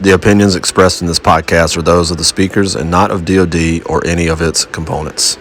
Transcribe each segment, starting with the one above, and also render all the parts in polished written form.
The opinions expressed in this podcast are those of the speakers and not of DoD or any of its components.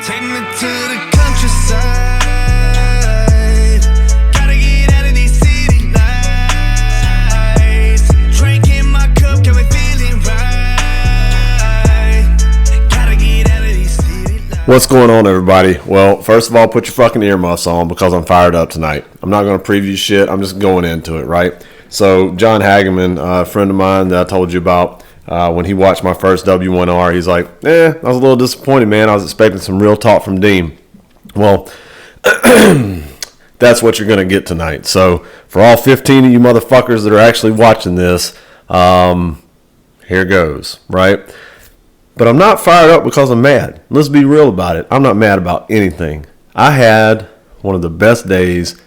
Take me to the countryside. Gotta get out of these city lights. Drinking my cup, got me feeling right. Gotta get out of these city lights. What's going on, everybody? Well, first of all, put your fucking earmuffs on because I'm fired up tonight. I'm not going to preview shit. I'm just going into it, right? So, John Hageman, a friend of mine that I told you about, when he watched my first W1R, he's like, I was a little disappointed, man. I was expecting some real talk from Dean. Well, that's what you're going to get tonight. So, for all 15 of you motherfuckers that are actually watching this, here goes, right? But I'm not fired up because I'm mad. Let's be real about it. I'm not mad about anything. I had one of the best days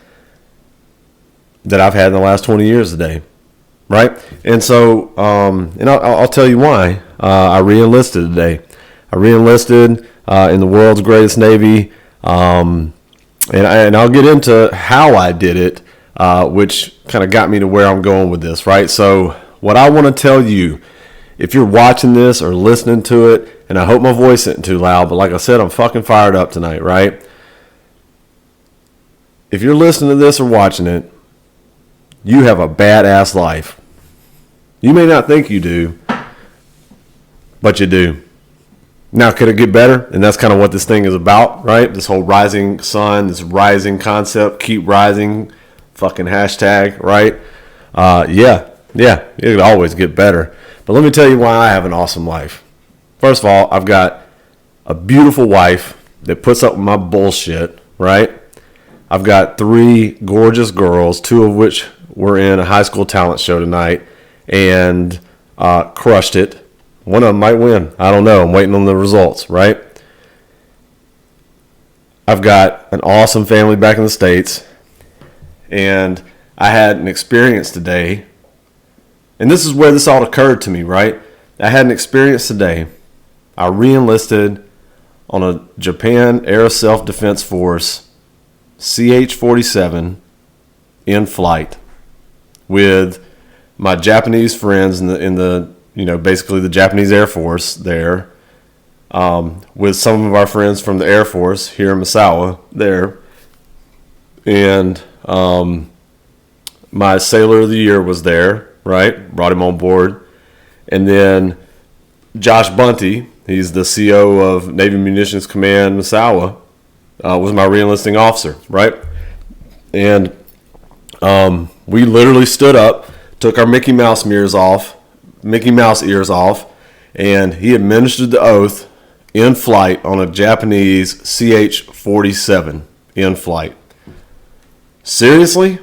that I've had in the last 20 years today, right? And so, and I'll tell you why. I re-enlisted today. I re-enlisted in the world's greatest Navy, and I'll get into how I did it, which kind of got me to where I'm going with this, right? So what I want to tell you, if you're watching this or listening to it, and I hope my voice isn't too loud, but like I said, I'm fucking fired up tonight, right? If you're listening to this or watching it, you have a badass life. You may not think you do, but you do. Now, could it get better? And that's kind of what this thing is about, right? This whole rising sun, this rising concept, keep rising, fucking hashtag, right? Yeah, it could always get better. But let me tell you why I have an awesome life. First of all, I've got a beautiful wife that puts up with my bullshit, right? I've got 3 gorgeous girls, 2 of which were in a high school talent show tonight and crushed it. One of them might win. I don't know. I'm waiting on the results, right? I've got an awesome family back in the States, and I had an experience today, and this is where this all occurred to me, right? I had an experience today. I re-enlisted on a Japan Air Self-Defense Force CH-47 in flight with my Japanese friends in the basically the Japanese Air Force there, with some of our friends from the Air Force here in Misawa there, and my Sailor of the Year was there, right? Brought him on board, and then Josh Bunty, he's the CO of Navy Munitions Command Misawa, was my re-enlisting officer, right? And we literally stood up, took our Mickey Mouse ears off, and he administered the oath in flight on a Japanese CH-47 in flight. Seriously?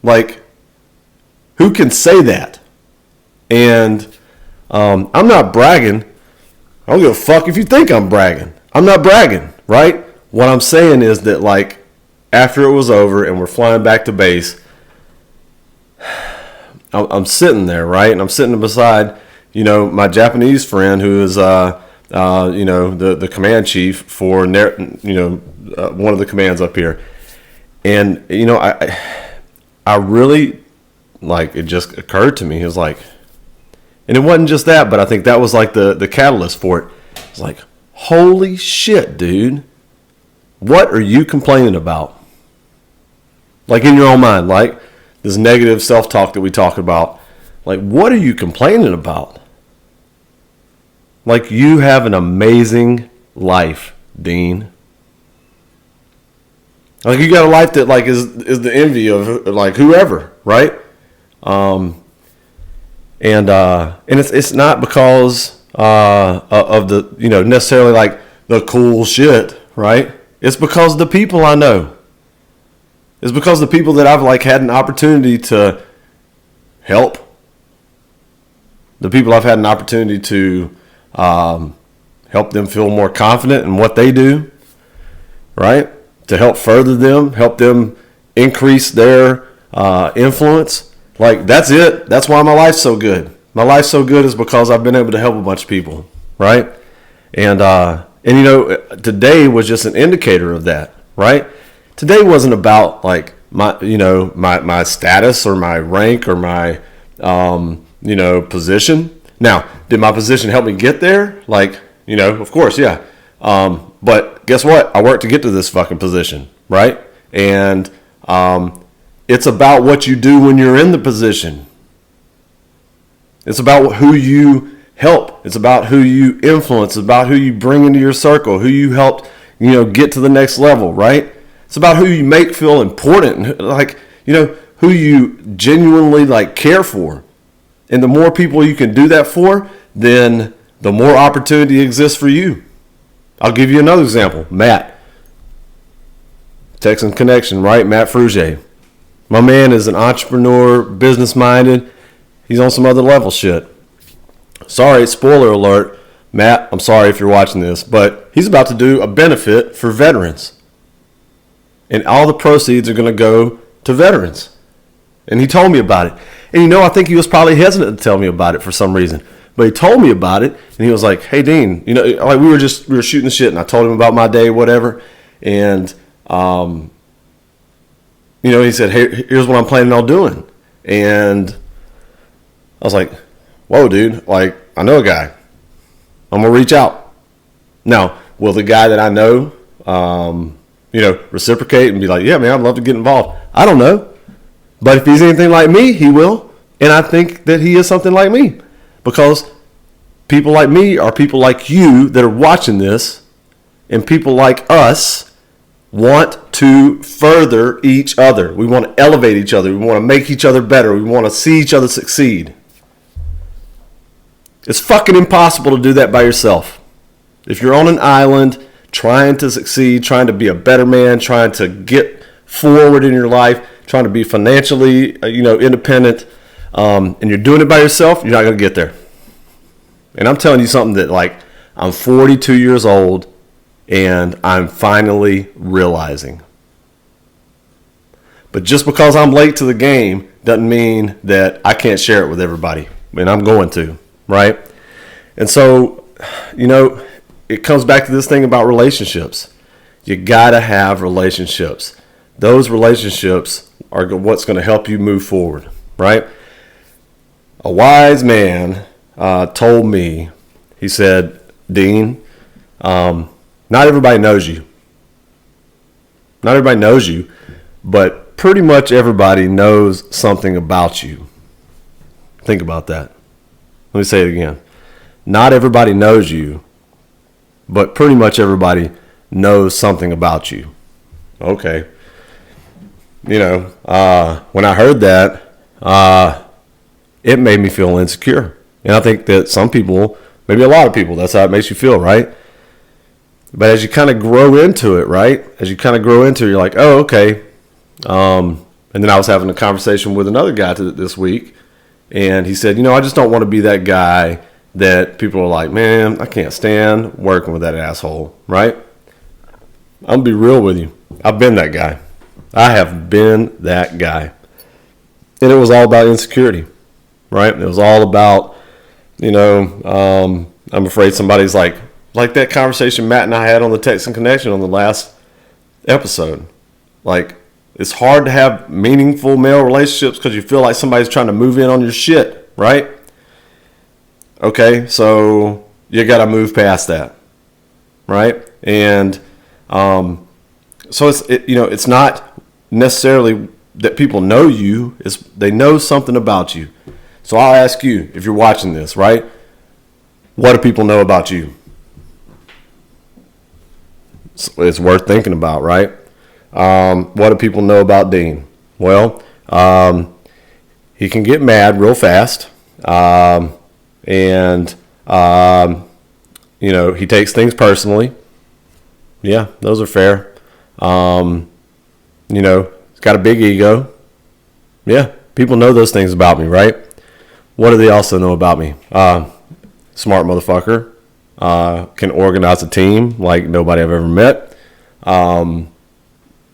Like, who can say that? And I'm not bragging. I don't give a fuck if you think I'm bragging. I'm not bragging, right? What I'm saying is that, like, after it was over and we're flying back to base, I'm sitting there, right? And I'm sitting beside, my Japanese friend who is, the command chief for, one of the commands up here. And, I really, like, it just occurred to me. It was like, and it wasn't just that, but I think that was like the catalyst for it. It's like, holy shit, dude. What are you complaining about? Like, in your own mind, like this negative self-talk that we talk about. Like, what are you complaining about? Like, you have an amazing life, Dean. Like, you got a life that, like, is the envy of, like, whoever, right? And it's not because of the, necessarily like the cool shit, right? It's because the people I know. It's because the people that I've, like, had an opportunity to help. The people I've had an opportunity to help them feel more confident in what they do, right? To help further them, help them increase their influence. Like, that's it. That's why my life's so good. My life's so good is because I've been able to help a bunch of people, right? And today was just an indicator of that, right? Today wasn't about, like, my status or my rank or my position. Now, did my position help me get there? Like, of course, yeah. But guess what? I worked to get to this fucking position, right? And it's about what you do when you're in the position. It's about who you help. It's about who you influence. It's about who you bring into your circle, who you helped, get to the next level, right? It's about who you make feel important, like, who you genuinely care for. And the more people you can do that for, then the more opportunity exists for you. I'll give you another example. Matt. Texan Connection, right? Matt Frugier. My man is an entrepreneur, business-minded. He's on some other level shit. Sorry, spoiler alert. Matt, I'm sorry if you're watching this, but he's about to do a benefit for veterans. And all the proceeds are going to go to veterans. And he told me about it. And I think he was probably hesitant to tell me about it for some reason. But he told me about it, and he was like, "Hey, Dean, we were shooting the shit, and I told him about my day, whatever." And, he said, "Hey, here's what I'm planning on doing." And I was like, "Whoa, dude, I know a guy. I'm going to reach out." Now, will the guy that I know, reciprocate and be like, "Yeah, man, I'd love to get involved"? I don't know. But if he's anything like me, he will. And I think that he is something like me. Because people like me are people like you that are watching this. And people like us want to further each other. We want to elevate each other. We want to make each other better. We want to see each other succeed. It's fucking impossible to do that by yourself. If you're on an island trying to succeed, trying to be a better man, trying to get forward in your life, trying to be financially, independent, and you're doing it by yourself, you're not going to get there. And I'm telling you something that, I'm 42 years old, and I'm finally realizing. But just because I'm late to the game doesn't mean that I can't share it with everybody. And I'm going to, right? And so, it comes back to this thing about relationships. You got to have relationships. Those relationships are what's going to help you move forward, right? A wise man told me, he said, "Dean, not everybody knows you. Not everybody knows you, but pretty much everybody knows something about you." Think about that. Let me say it again. Not everybody knows you, but pretty much everybody knows something about you. Okay. When I heard that, it made me feel insecure. And I think that some people, maybe a lot of people, that's how it makes you feel, right? But as you kind of grow into it, right? As you kind of grow into it, you're like, oh, okay. And then I was having a conversation with another guy this week, and he said, I just don't want to be that guy that people are like, man, I can't stand working with that asshole, right? I'm going to be real with you. I've been that guy. I have been that guy. And it was all about insecurity, right? It was all about, I'm afraid somebody's like that conversation Matt and I had on the Texan Connection on the last episode. It's hard to have meaningful male relationships because you feel like somebody's trying to move in on your shit, right? Okay, so you got to move past that, right? And so it's not necessarily that people know you, it's they know something about you. So I'll ask you, if you're watching this, right? What do people know about you? It's worth thinking about, right? What do people know about Dean? Well, he can get mad real fast. And he takes things personally. Yeah, those are fair. He's got a big ego. Yeah, people know those things about me, right? What do they also know about me? Smart motherfucker. Can organize a team like nobody I've ever met.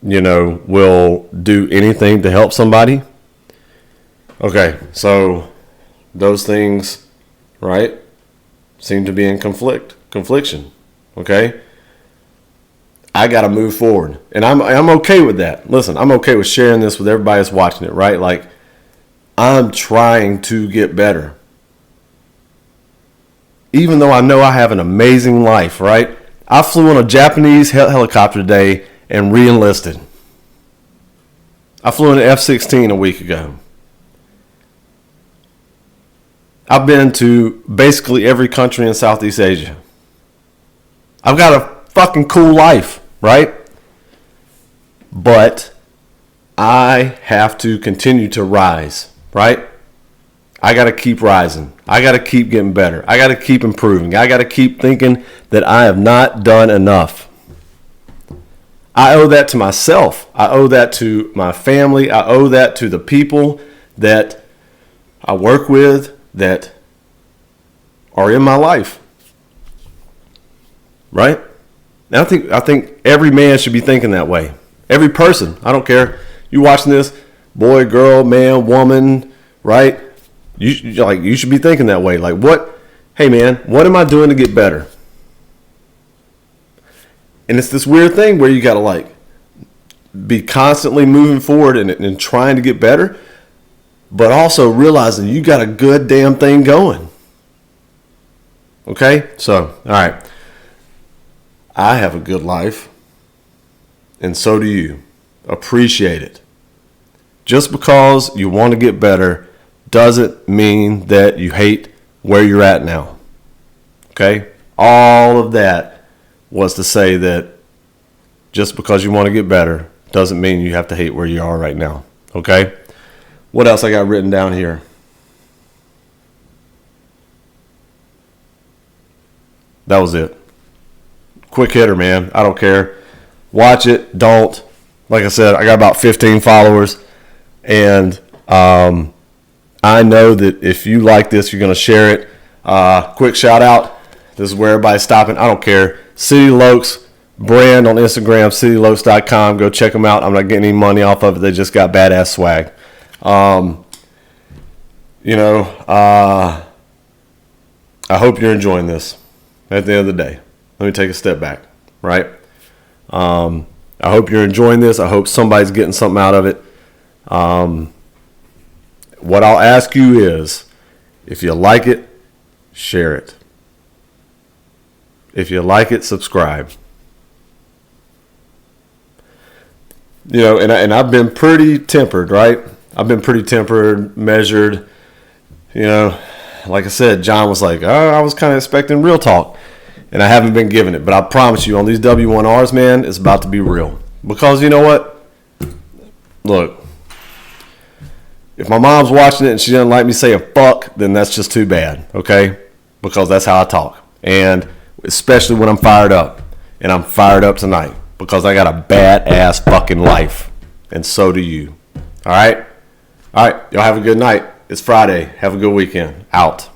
Will do anything to help somebody. Okay, so those things, right, seem to be in confliction. Okay, I got to move forward, and I'm okay with that. Listen, I'm okay with sharing this with everybody that's watching it, right? I'm trying to get better. Even though I know I have an amazing life, right? I flew on a Japanese helicopter today and re-enlisted. I flew in an F-16 a week ago. I've been to basically every country in Southeast Asia. I've got a fucking cool life, right? But I have to continue to rise, right? I got to keep rising. I got to keep getting better. I got to keep improving. I got to keep thinking that I have not done enough. I owe that to myself. I owe that to my family. I owe that to the people that I work with that are in my life. Right? And I think every man should be thinking that way. Every person. I don't care. You watching this, boy, girl, man, woman, right? You should be thinking that way. Like, what? Hey, man, what am I doing to get better? And it's this weird thing where you got to like be constantly moving forward and trying to get better, but also realizing you got a good damn thing going. Okay? So, all right. I have a good life, and so do you. Appreciate it. Just because you want to get better doesn't mean that you hate where you're at now. Okay? All of that was to say that just because you want to get better doesn't mean you have to hate where you are right now. Okay? What else I got written down here? That was it. Quick hitter, man. I don't care. Watch it. Don't. Like I said, I got about 15 followers. And I know that if you like this, you're going to share it. Quick shout out. This is where everybody's stopping. I don't care. City Lokes brand on Instagram, citylokes.com. Go check them out. I'm not getting any money off of it. They just got badass swag. I hope you're enjoying this at the end of the day. Let me take a step back, right? I hope you're enjoying this. I hope somebody's getting something out of it. What I'll ask you is, if you like it, share it. If you like it, subscribe. You know, and I've been pretty tempered, right? I've been pretty tempered, measured. You know, like I said, John was like, oh, I was kind of expecting real talk. And I haven't been giving it. But I promise you, on these W1Rs, man, it's about to be real. Because you know what? Look, if my mom's watching it and she doesn't like me saying fuck, then that's just too bad, okay? Because that's how I talk. And especially when I'm fired up. And I'm fired up tonight. Because I got a badass fucking life. And so do you. All right? All right. Y'all have a good night. It's Friday. Have a good weekend. Out.